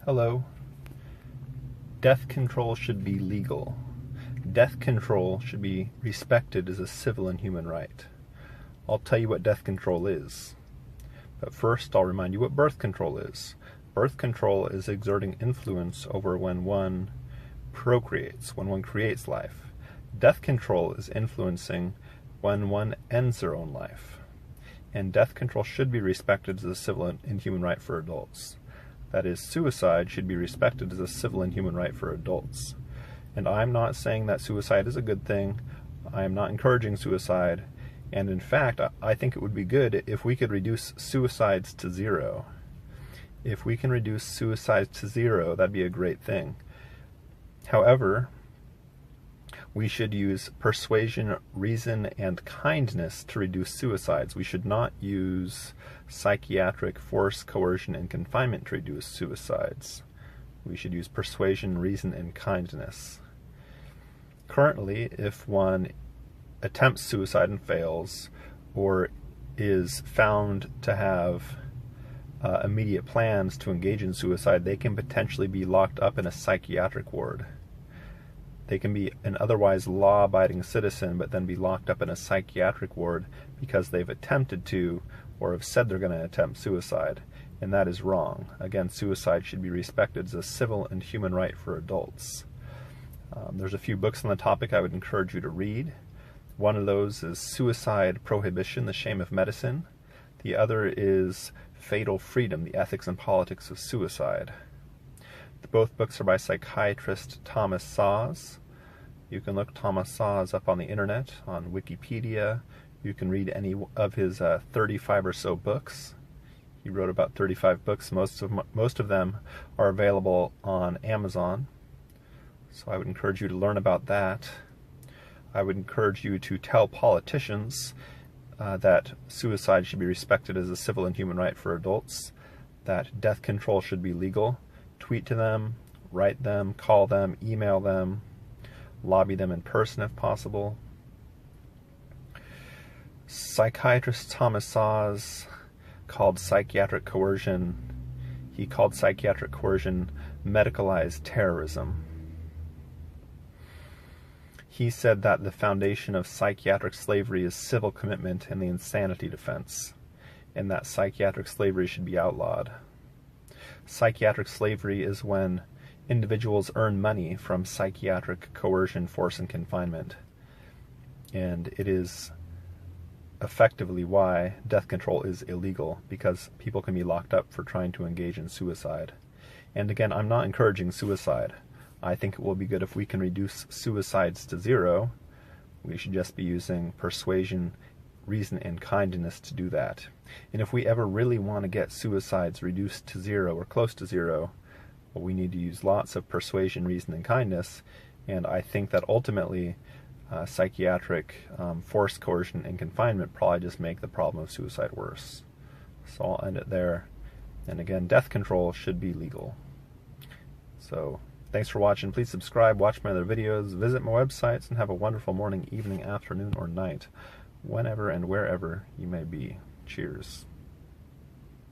Hello. Death control should be legal. Death control should be respected as a civil and human right. I'll tell you what death control is. But first, I'll remind you what birth control is. Birth control is exerting influence over when one procreates, when one creates life. Death control is influencing when one ends their own life. And death control should be respected as a civil and human right for adults. That is, suicide should be respected as a civil and human right for adults. And I'm not saying that suicide is a good thing. I am not encouraging suicide. And in fact, I think it would be good if we could reduce suicides to zero. If we can reduce suicides to zero, that'd be a great thing. However, we should use persuasion, reason, and kindness to reduce suicides. We should not use psychiatric force, coercion, and confinement to reduce suicides. We should use persuasion, reason, and kindness. Currently, if one attempts suicide and fails, or is found to have immediate plans to engage in suicide, they can potentially be locked up in a psychiatric ward. They can be an otherwise law-abiding citizen, but then be locked up in a psychiatric ward because they've attempted to, or have said they're going to attempt suicide. And that is wrong. Again, suicide should be respected as a civil and human right for adults. There's a few books on the topic I would encourage you to read. One of those is Suicide Prohibition, The Shame of Medicine. The other is Fatal Freedom, The Ethics and Politics of Suicide. Both books are by psychiatrist Thomas Szasz. You can look Thomas Szasz up on the internet, on Wikipedia. You can read any of his 35 or so books. He wrote about 35 books. Most of them are available on Amazon. So I would encourage you to learn about that. I would encourage you to tell politicians that suicide should be respected as a civil and human right for adults, that death control should be legal. Tweet to them, write them, call them, email them, lobby them in person if possible. Psychiatrist Thomas Szasz called psychiatric coercion medicalized terrorism. He said that the foundation of psychiatric slavery is civil commitment and the insanity defense, and that psychiatric slavery should be outlawed. Psychiatric slavery is when individuals earn money from psychiatric coercion, force, and confinement. And it is effectively why death control is illegal, because people can be locked up for trying to engage in suicide. And again, I'm not encouraging suicide. I think it will be good if we can reduce suicides to zero. We should just be using persuasion, reason, and kindness to do that. And if we ever really want to get suicides reduced to zero or close to zero, well, we need to use lots of persuasion, reason, and kindness. And I think that ultimately psychiatric force, coercion, and confinement probably just make the problem of suicide worse. So I'll end it there. And again, death control should be legal. So thanks for watching. Please subscribe, watch my other videos, visit my websites, and have a wonderful morning, evening, afternoon, or night, whenever and wherever you may be. Cheers.